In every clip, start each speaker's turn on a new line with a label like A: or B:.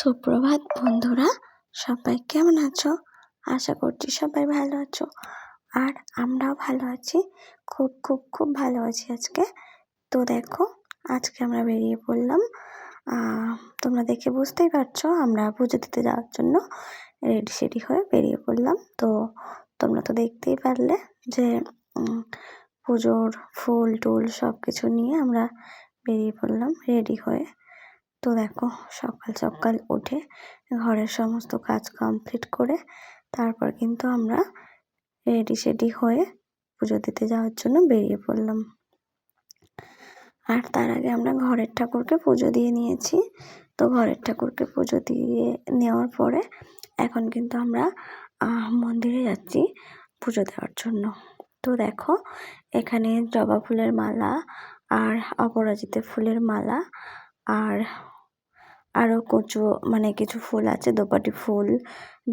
A: সুপ্রভাত বন্ধুরা, সবাই কেমন আছো? আশা করছি সবাই ভালো আছো। আর আমরাও ভালো আছি, খুব খুব খুব ভালো আছি আজকে। তো দেখো, আজকে আমরা বেরিয়ে পড়লাম। তোমরা দেখে বুঝতেই পারছো আমরা পুজো দিতে যাওয়ার জন্য রেডি সেডি হয়ে বেরিয়ে পড়লাম। তো তোমরা তো দেখতেই পারলে যে পুজোর ফুল টুল সব কিছু নিয়ে আমরা বেরিয়ে পড়লাম রেডি হয়ে। তো দেখো, সকাল সকাল উঠে ঘরের সমস্ত কাজ কমপ্লিট করে তারপর কিন্তু আমরা রেডি সেডি হয়ে পুজো দিতে যাওয়ার জন্য বেরিয়ে পড়লাম। আর তার আগে আমরা ঘরের ঠাকুরকে পুজো দিয়ে নিয়েছি। তো ঘরের ঠাকুরকে পুজো দিয়ে নেওয়ার পরে এখন কিন্তু আমরা মন্দিরে যাচ্ছি পুজো দেওয়ার জন্য। তো দেখো, এখানে জবা ফুলের মালা আর অপরাজিতা ফুলের মালা আর আরও কিছু ফুল আছে, দোপাটি ফুল,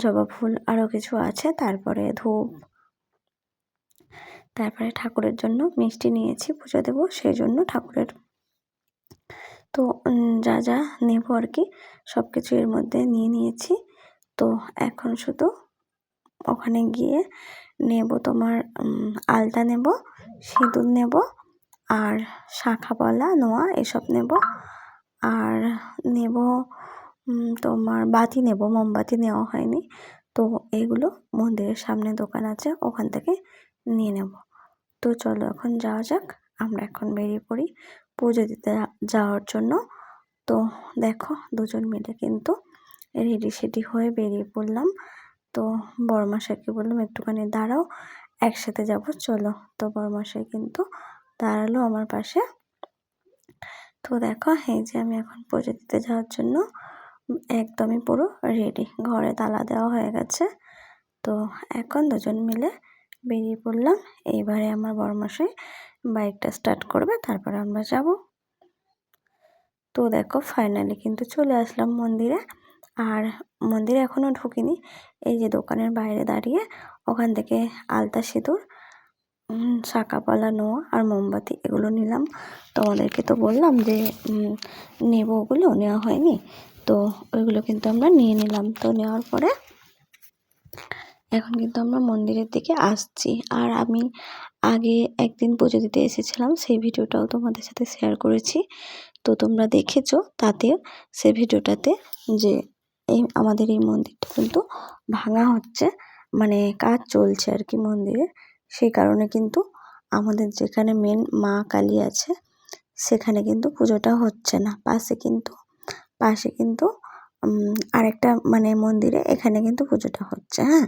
A: জবা ফুল আরও কিছু আছে। তারপরে ধূপ, তারপরে ঠাকুরের জন্য মিষ্টি নিয়েছি, পুজো দেবো সেই জন্য ঠাকুরের। তো যা যা নেব আর কি সব কিছু এর মধ্যে নিয়ে নিয়েছি। তো এখন শুধু ওখানে গিয়ে নেব তোমার আলতা নেব, সিঁদুর নেব আর শাঁখা পলা নোয়া এসব নেব। আর নেব তোমার বাতি নেব, মোমবাতি নেওয়া হয়নি। তো এগুলো মন্দিরের সামনে দোকান আছে, ওখান থেকে নিয়ে নেব। তো চলো এখন যাওয়া যাক, আমরা এখন বেরিয়ে পড়ি পুজো দিতে যাওয়ার জন্য। তো দেখো, দুজন মিলে কিন্তু রেডি সেডি হয়ে বেরিয়ে পড়লাম। তো বড়মশাইকে বললাম একটুখানি দাঁড়াও, একসাথে যাব চলো। তো বড়মশাই কিন্তু দাঁড়ালো আমার পাশে। তো দেখো, এই যে আমি এখন পুজো দিতে যাওয়ার জন্য একদমই পুরো রেডি, ঘরে তালা দেওয়া হয়ে গেছে। তো এখন দুজন মিলে বেরিয়ে পড়লাম। এইবারে আমার বড়মশাই বাইকটা স্টার্ট করবে, তারপরে আমরা যাব। তো দেখো, ফাইনালি কিন্তু চলে আসলাম মন্দিরে। আর মন্দিরে এখনও ঢুকিনি, এই যে দোকানের বাইরে দাঁড়িয়ে ওখান থেকে আলতা সিঁদুর, শাঁখা পলা নোয়া আর মোমবাতি এগুলো নিলাম। তোমাদেরকে তো বললাম যে নেব, ওগুলো নেওয়া হয়নি। তো ওইগুলো কিন্তু আমরা নিয়ে নিলাম। তো নেওয়ার পরে এখন কিন্তু আমরা মন্দিরের দিকে আসছি। আর আমি আগে একদিন পুজো দিতে এসেছিলাম, সেই ভিডিওটাও তোমাদের সাথে শেয়ার করেছি। তো তোমরা দেখেছো তাতে, সে ভিডিওটাতে, যে আমাদের এই মন্দিরটা কিন্তু ভাঙা হচ্ছে, মানে কাজ চলছে আর কি মন্দিরে। সেই কারণে কিন্তু আমাদের যেখানে মেন মা কালী আছে সেখানে কিন্তু পুজোটা হচ্ছে না। পাশে কিন্তু আরেকটা মানে মন্দিরে এখানে কিন্তু পুজোটা হচ্ছে। হ্যাঁ,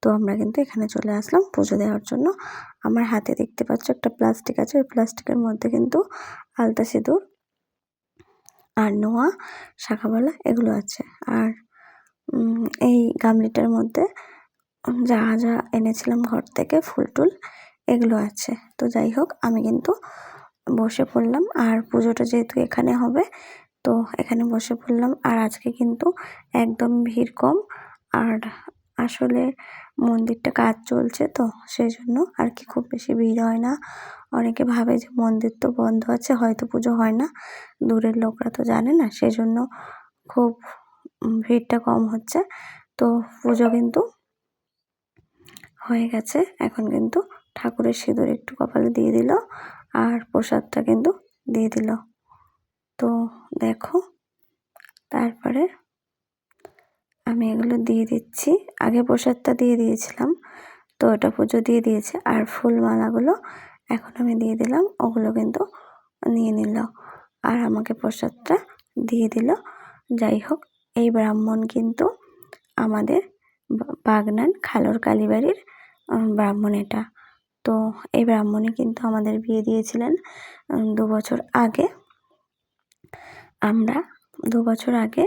A: তো আমরা কিন্তু এখানে চলে আসলাম পুজো দেওয়ার জন্য। আমার হাতে দেখতে পাচ্ছ একটা প্লাস্টিক আছে, ওই প্লাস্টিকের মধ্যে কিন্তু আলতা সিঁদুর আর নোয়া শাঁখাবালা এগুলো আছে। আর এই গামলিটার মধ্যে যা যা এনেছিলাম ঘর থেকে ফুল টুল এগুলো আছে। তো যাই হোক, আমি কিন্তু বসে পড়লাম। আর পুজোটা যেহেতু এখানে হবে, তো এখানে বসে পড়লাম। আর আজকে কিন্তু একদম ভিড় কম। আর আসলে মন্দিরটা কাজ চলছে, তো সেই জন্য আর কি খুব বেশি ভিড় হয় না। অনেকে ভাবে যে মন্দির তো বন্ধ আছে, হয়তো পুজো হয় না, দূরের লোকরা তো জানে না, সেই জন্য খুব ভিড়টা কম হচ্ছে। তো পুজো কিন্তু হয়ে গেছে। এখন কিন্তু ঠাকুরের সিঁদুর একটু কপালে দিয়ে দিল আর প্রসাদটা কিন্তু দিয়ে দিল। তো দেখো, তারপরে আমি এগুলো দিয়ে দিচ্ছি। আগে প্রসাদটা দিয়ে দিয়েছিলাম, তো ওটা পুজো দিয়ে দিয়েছে। আর ফুলমালাগুলো এখন আমি দিয়ে দিলাম, ওগুলো কিন্তু নিয়ে নিল আর আমাকে প্রসাদটা দিয়ে দিল। যাই হোক, এই ব্রাহ্মণ কিন্তু আমাদের বাগনান খালোর কালীবাড়ির ব্রাহ্মণ এটা। তো এই ব্রাহ্মণই কিন্তু আমাদের বিয়ে দিয়েছিলেন 2 বছর আগে। আমরা 2 বছর আগে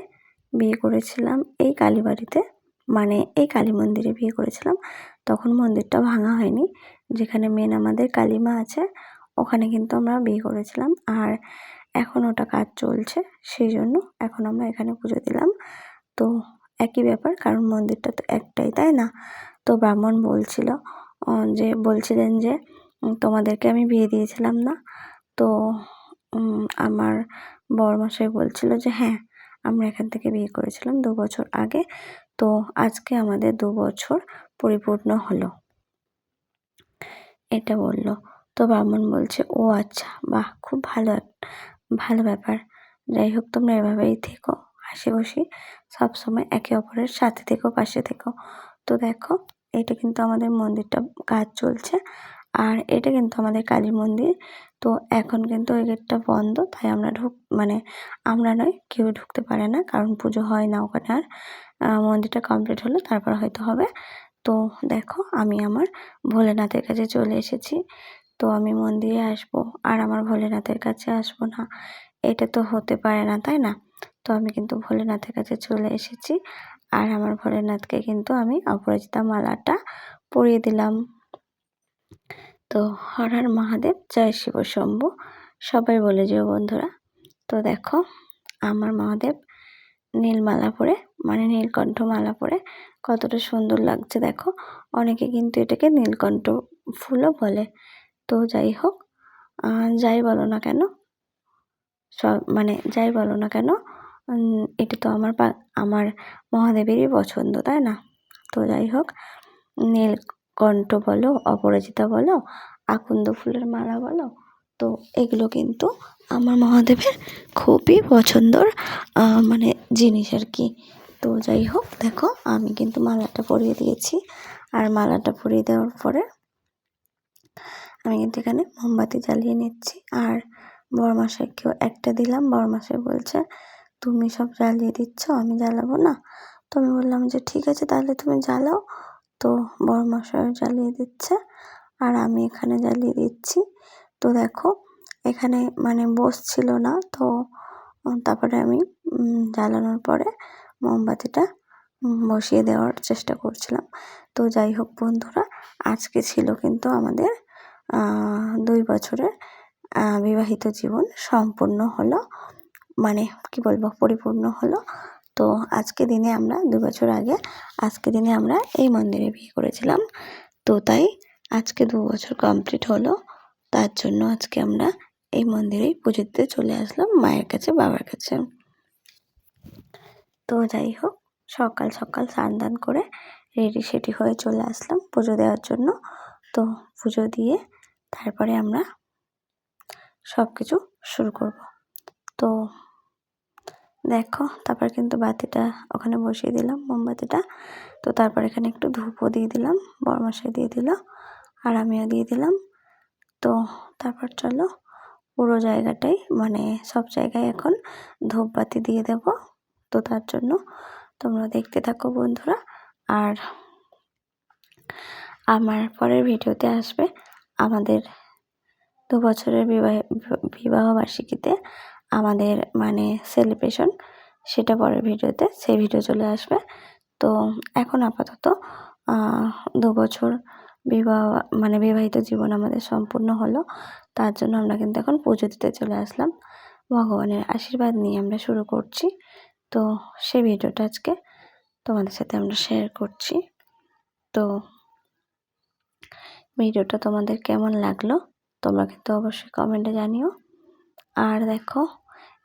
A: বিয়ে করেছিলাম এই কালীবাড়িতে, মানে এই কালী মন্দিরে বিয়ে করেছিলাম। তখন মন্দিরটা ভাঙা হয়নি, যেখানে মেন আমাদের কালী মা আছে ওখানে কিন্তু আমরা বিয়ে করেছিলাম। আর এখন ওটা কাজ চলছে, সেই জন্য এখন আমরা এখানে পুজো দিলাম। তো একই ব্যাপার, কারণ মন্দিরটা তো একটাই, তাই না? তো ব্রাহ্মণ বলছিলেন যে তোমাদেরকে আমি বিয়ে দিয়েছিলাম না? তো আমার বড়মশাই বলছিল যে হ্যাঁ, আমরা এখান থেকে বিয়ে করেছিলাম 2 বছর আগে। তো আজকে আমাদের 2 বছর পরিপূর্ণ হলো। এটা বলল। তো ব্রাহ্মণ বলছে, ও আচ্ছা, বাহ, খুব ভালো ব্যাপার। যাই হোক, তোমরা এভাবেই থেকো, হাসি-খুশি সবসময় একে অপরের সাথে থেকো, পাশে থেকো। তো দেখো, এটা কিন্তু আমাদের মন্দিরটা কাজ চলছে। আর এটা কিন্তু আমাদের কালী মন্দির। তো এখন কিন্তু ওই গেটটা বন্ধ, তাই আমরা মানে আমরা নয়, কেউ ঢুকতে পারে না, কারণ পুজো হয় না ওখানে আর। মন্দিরটা কমপ্লিট হলে তারপর হয়তো হবে। তো দেখো, আমি আমার ভোলেনাথের কাছে চলে এসেছি। তো আমি মন্দিরে আসবো আর আমার ভোলেনাথের কাছে আসবো না, এটা তো হতে পারে না, তাই না? তো আমি কিন্তু ভোলেনাথের কাছে চলে এসেছি। আর আমার ভোলেনাথকে কিন্তু আমি অপরাজিতা মালাটা পরিয়ে দিলাম। তো হর হর মহাদেব, জয় শিব শম্ভু, সবাই বলে যেও বন্ধুরা। তো দেখো, আমার মহাদেব নীলমালা পরে, মানে নীলকণ্ঠ মালা পরে কতটা সুন্দর লাগছে দেখো। অনেকে কিন্তু এটাকে নীলকণ্ঠ ফুলও বলে। তো যাই হোক, যাই বলো না কেন, যাই বলো না কেন, এটা তো আমার মহাদেবেরই পছন্দ, তাই না? তো যাই হোক, নীলকণ্ঠ বলো, অপরাজিতা বলো, আকন্দ ফুলের মালা বলো, তো এগুলো কিন্তু আমার মহাদেবের খুবই পছন্দর মানে জিনিস আর কি। তো যাই হোক, দেখো, আমি কিন্তু মালাটা পরিয়ে দিয়েছি। আর মালাটা পরিয়ে দেওয়ার পরে আমি কিন্তু এখানে মোমবাতি জ্বালিয়ে নিচ্ছি। আর বরমশাইকেও একটা দিলাম। বরমশাই বলছে, তুমি সব জ্বালিয়ে দিচ্ছ, আমি জ্বালাবো না? তো আমি বললাম যে ঠিক আছে, তাহলে তুমি জ্বালাও। তো বরমশাইও জ্বালিয়ে দিচ্ছে আর আমি এখানে জ্বালিয়ে দিচ্ছি। তো দেখো, এখানে মানে বসছিল না, তো তারপরে আমি জ্বালানোর পরে মোমবাতিটা বসিয়ে দেওয়ার চেষ্টা করছিলাম। তো যাই হোক বন্ধুরা, আজকে ছিল কিন্তু আমাদের 2 বছরের বিবাহিত জীবন সম্পূর্ণ হলো, মানে কি বলবো, পরিপূর্ণ হলো। তো আজকে দিনে আমরা 2 বছর আগে আজকে দিনে আমরা এই মন্দিরে বিয়ে করেছিলাম। তো তাই আজকে 2 বছর কমপ্লিট হলো। তার জন্য আজকে আমরা এই মন্দিরেই পুজো দিতে চলে আসলাম, মায়ের কাছে, বাবার কাছে। তো যাই হোক, সকাল সকাল স্নান দান করে রেডি সেডি হয়ে চলে আসলাম পুজো দেওয়ার জন্য। তো পুজো দিয়ে তারপরে আমরা সব কিছু শুরু করব। তো দেখো, তারপর কিন্তু বাতিটা ওখানে বসিয়ে দিলাম, মোমবাতিটা। তো তারপর এখানে একটু ধূপও দিয়ে দিলাম, বরমশাই দিয়ে দিল আর আমিও দিয়ে দিলাম। তো তারপর চলো, পুরো জায়গাটাই, মানে সব জায়গায় এখন ধূপবাতি দিয়ে দেব। তো তার জন্য তোমরা দেখতে থাকো বন্ধুরা। আর আমার পরের ভিডিওতে আসবে আমাদের 2 বছরের বিবাহ বার্ষিকীতে আমাদের মানে সেলিব্রেশন, সেটা পরের ভিডিওতে, সেই ভিডিও চলে আসবে। তো এখন আপাতত 2 বছর বিবাহিত জীবন আমাদের সম্পূর্ণ হলো। তার জন্য আমরা কিন্তু এখন পুজো দিতে চলে আসলাম। ভগবানের আশীর্বাদ নিয়ে আমরা শুরু করছি। তো সেই ভিডিওটা আজকে তোমাদের সাথে আমরা শেয়ার করছি। তো ভিডিওটা তোমাদের কেমন লাগলো তোমরা কিন্তু অবশ্যই কমেন্টে জানিও। আর দেখো,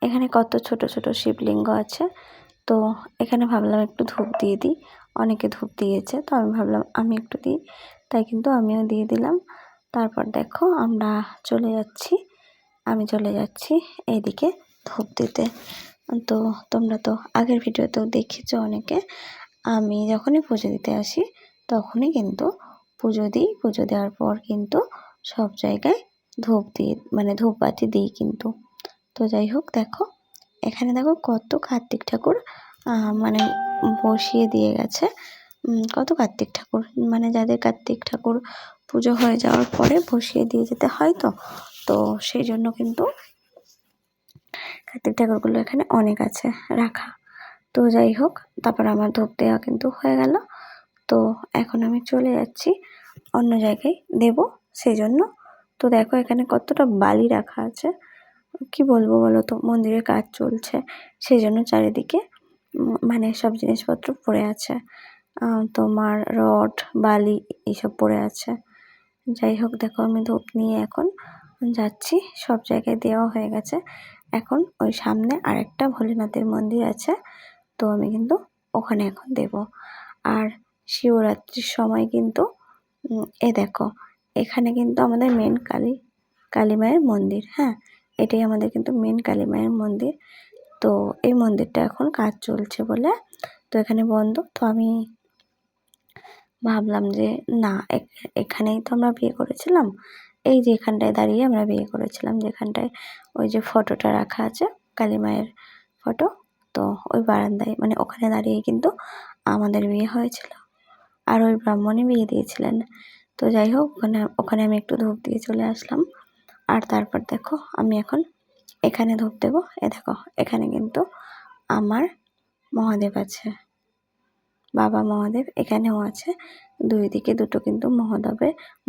A: এখানে কত ছোট ছোট শিবলিঙ্গ আছে। তো এখানে ভাবলাম একটু ধূপ দিয়ে দিই, অনেকে ধূপ দিয়েছে, তো আমি ভাবলাম আমি একটু দিই, তাই কিন্তু আমিও দিয়ে দিলাম। তারপর দেখো, আমি চলে যাচ্ছি এইদিকে ধূপ দিতে। তো তোমরা তো আগের ভিডিওতেও দেখেছো অনেকে, আমি যখনই পুজো দিতে আসি তখনই কিন্তু পুজো দিই। পুজো দেওয়ার পর কিন্তু সব জায়গায় ধূপবাতি দিই কিন্তু। তো যাই হোক, দেখো, এখানে দেখো কত কার্তিক ঠাকুর মানে বসিয়ে দিয়ে গেছে। কত কার্তিক ঠাকুর, মানে যাদের কার্তিক ঠাকুর পুজো হয়ে যাওয়ার পরে বসিয়ে দিয়ে যেতে হয়, তো সেই জন্য কিন্তু কার্তিক ঠাকুরগুলো এখানে অনেক আছে রাখা। তো যাই হোক, তারপর আমার ধূপ দেওয়া কিন্তু হয়ে গেল। তো এখন আমি চলে যাচ্ছি অন্য জায়গায় দেব, সেই জন্য। তো দেখো, এখানে কতটা বালি রাখা আছে, কি বলবো বলো তো, মন্দিরের কাজ চলছে, সেই জন্য চারিদিকে মানে সব জিনিসপত্র পড়ে আছে, তোমার রড, বালি এইসব পড়ে আছে। যাই হোক, দেখো, আমি ধূপ নিয়ে এখন যাচ্ছি, সব জায়গায় দেওয়া হয়ে গেছে। এখন ওই সামনে আরেকটা ভোলেনাথের মন্দির আছে, তো আমি কিন্তু ওখানে এখন দেব। আর শিবরাত্রির সময় কিন্তু দেখো এখানে কিন্তু আমাদের মেন কালী মায়ের মন্দির, হ্যাঁ এটাই আমাদের কিন্তু মেন কালী মায়ের মন্দির। তো এই মন্দিরটা এখন কাজ চলছে বলে তো এখানে বন্ধ। তো আমি ভাবলাম যে না, এখানেই তো আমরা বিয়ে করেছিলাম, এই যে এখানটায় দাঁড়িয়ে আমরা বিয়ে করেছিলাম, যেখানটায় ওই যে ফটোটা রাখা আছে কালী মায়ের ফটো, তো ওই বারান্দায় মানে ওখানে দাঁড়িয়ে কিন্তু আমাদের বিয়ে হয়েছিল, আর ওই ব্রাহ্মণই বিয়ে দিয়েছিলেন। তো যাই হোক ওখানে আমি একটু ধূপ দিয়ে চলে আসলাম। আর তারপর দেখো আমি এখন এখানে ধূপ দেবো। দেখো এখানে কিন্তু আমার মহাদেব আছে, বাবা মহাদেব এখানেও আছে, দুই দিকে দুটো কিন্তু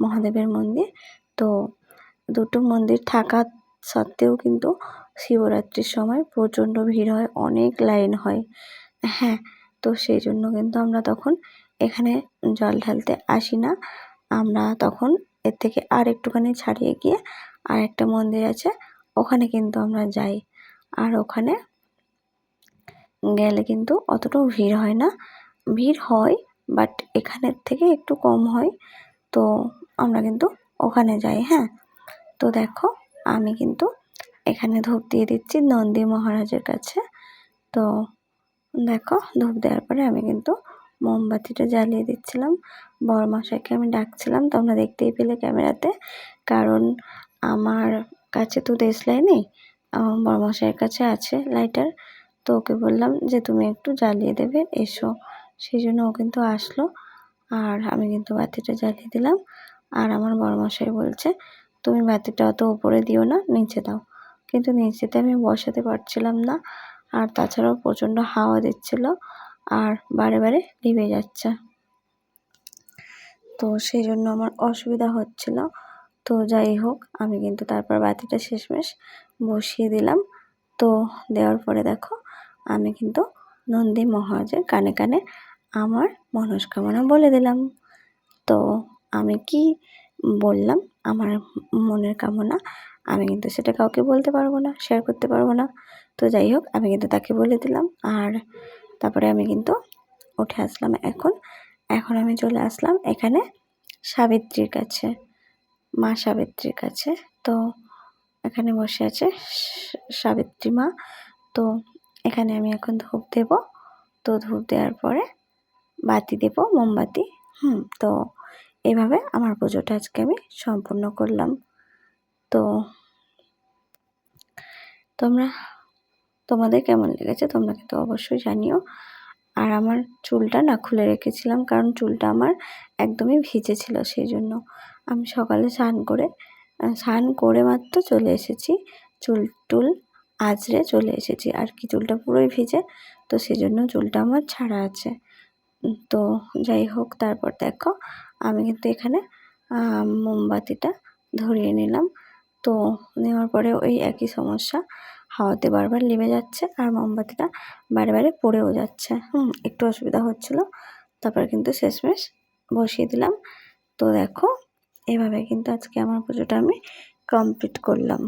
A: মহাদেবের মন্দির। তো দুটো মন্দির থাকা সত্ত্বেও কিন্তু শিবরাত্রির সময় প্রচণ্ড ভিড় হয়, অনেক লাইন হয়, হ্যাঁ। তো সেই জন্য কিন্তু আমরা তখন এখানে জল ঢালতে আসি না, আমরা তখন এর থেকে আর একটুখানি ছাড়িয়ে গিয়ে আর একটা মন্দির আছে ওখানে কিন্তু আমরা যাই। আর ওখানে গেলে কিন্তু অতটাও ভিড় হয় না, ভিড় হয় বাট এখানের থেকে একটু কম হয়। তো আমরা কিন্তু ওখানে যাই, হ্যাঁ। তো দেখো আমি কিন্তু এখানে ধূপ দিয়ে দিচ্ছি নন্দী মহারাজের কাছে। তো দেখো ধূপ দেওয়ার পরে আমি কিন্তু মোমবাতিটা জ্বালিয়ে দিচ্ছিলাম, বরমশাইকে আমি ডাকছিলাম, তোমরা দেখতেই পেলে ক্যামেরাতে। কারণ আমার কাছে তো দেশলাই নেই, আমার বরমশাইয়ের কাছে আছে লাইটার। তো ওকে বললাম যে তুমি একটু জ্বালিয়ে দেবে, এসো। সেই জন্য ও কিন্তু আসলো, আর আমি কিন্তু বাতিটা জ্বালিয়ে দিলাম। আর আমার বরমশাই বলছে তুমি বাতিটা অত উপরে দিও না, নিচে দাও। কিন্তু নিচেতে আমি বসাতে পারছিলাম না, আর তাছাড়াও প্রচণ্ড হাওয়া দিচ্ছিল, আর বারে বারে নিভে যাচ্ছে, তো সেই জন্য আমার অসুবিধা হচ্ছিল। তো যাই হোক আমি কিন্তু তারপর বাতিটা শেষমেশ বসিয়ে দিলাম। তো দেওয়ার পরে দেখো আমি কিন্তু নন্দী মহারাজের কানে কানে আমার মনস্কামনা বলে দিলাম। তো আমি কি বললাম আমার মনের কামনা, আমি কিন্তু সেটা কাউকে বলতে পারবো না, শেয়ার করতে পারবো না। তো যাই হোক আমি কিন্তু তাকে বলে দিলাম। আর তারপরে আমি কিন্তু উঠে আসলাম। এখন আমি চলে আসলাম এখানে সাবিত্রীর কাছে, মা সাবিত্রীর কাছে। তো এখানে বসে আছে সাবিত্রী মা। তো এখানে আমি এখন ধূপ দেব। তো ধূপ দেওয়ার পরে বাতি দেব, মোমবাতি। তো এভাবে আমার পুজোটা আজকে আমি সম্পূর্ণ করলাম। তো তোমাদের কেমন লেগেছে তোমরা কিন্তু অবশ্যই জানিও। আর আমার চুলটা না খুলে রেখেছিলাম, কারণ চুলটা আমার একদমই ভিজে ছিল, সেই জন্য আমি সকালে স্নান করে মাত্র চলে এসেছি, চুল আঁচড়ে চলে এসেছি, আর কি চুলটা পুরোই ভিজে, তো সেই জন্য চুলটা আমার ছাড়া আছে। তো যাই হোক তারপর দেখো আমি কিন্তু এখানে মোমবাতিটা ধরিয়ে নিলাম। তো নেওয়ার পরে ওই একই সমস্যা, হাওয়াতে বারবার লিভে যাচ্ছে আর মোমবাতিটা বারে বারে পড়েও যাচ্ছে, একটু অসুবিধা হচ্ছিলো। তারপর কিন্তু শেষমেশ বসিয়ে দিলাম। তো দেখো এভাবে কিন্তু আজকে আমার পুজোটা আমি কমপ্লিট করলাম।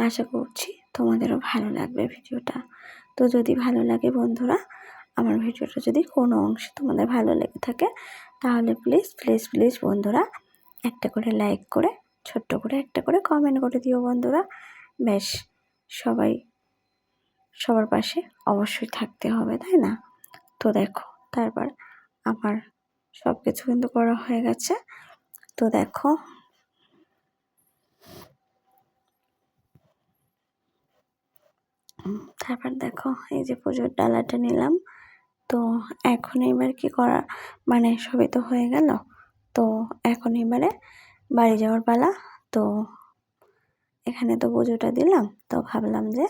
A: আশা করছি তোমাদেরও ভালো লাগবে ভিডিওটা। তো যদি ভালো লাগে বন্ধুরা, আমার ভিডিওটা যদি কোনো অংশে তোমাদের ভালো লেগে থাকে, তাহলে প্লিজ প্লিজ প্লিজ বন্ধুরা একটা করে লাইক করে, ছোট্ট করে একটা করে কমেন্ট করে দিও বন্ধুরা। বেশ, সবার পাশে অবশ্যই থাকতে হবে, তাই না? তো দেখো তারপর আমার সব কিছু কিন্তু করা হয়ে গেছে। তো দেখো তারপর দেখো এই যে পুজোর ডালাটা নিলাম। তো এখন এবার কি করা, মানে সবই তো হয়ে গেল, তো এখন এবারে বাড়ি যাওয়ার পালা। তো এখানে তো পুজোটা দিলাম, তো ভাবলাম যে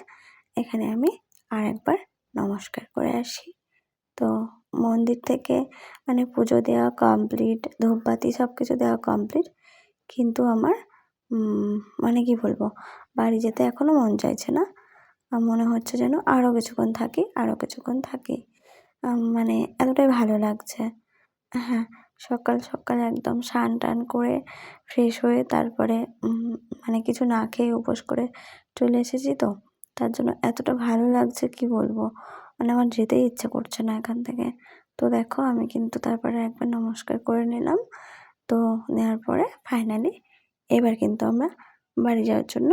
A: এখানে আমি আর একবার নমস্কার করে আসি। তো মন্দির থেকে মানে পুজো দেওয়া কমপ্লিট, ধূপবাতি সব কিছু দেওয়া কমপ্লিট, কিন্তু আমার মানে কি বলবো, বাড়ি যেতে এখনও মন চাইছে না, মনে হচ্ছে যেন আরও কিছুক্ষণ থাকি। মানে এতটাই ভালো লাগছে, হ্যাঁ। সকাল সকাল একদম স্নান টান করে ফ্রেশ হয়ে তারপরে মানে কিছু না খেয়ে উপোস করে চলে এসেছি, তো তার জন্য এতটা ভালো লাগছে কি বলবো, মানে আমার যেতেই ইচ্ছা করছে না এখান থেকে। তো দেখো আমি কিন্তু তারপরে একবার নমস্কার করে নিলাম। তো নেওয়ার পরে ফাইনালি এবার কিন্তু আমরা বাড়ি যাওয়ার জন্য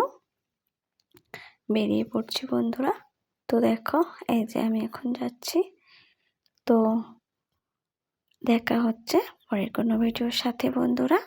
A: বেরিয়ে পড়ছি বন্ধুরা। তো দেখো এই যে আমি এখন যাচ্ছি। তো দেখা হচ্ছে পরের কোনো ভিডিওর সাথে বন্ধুরা।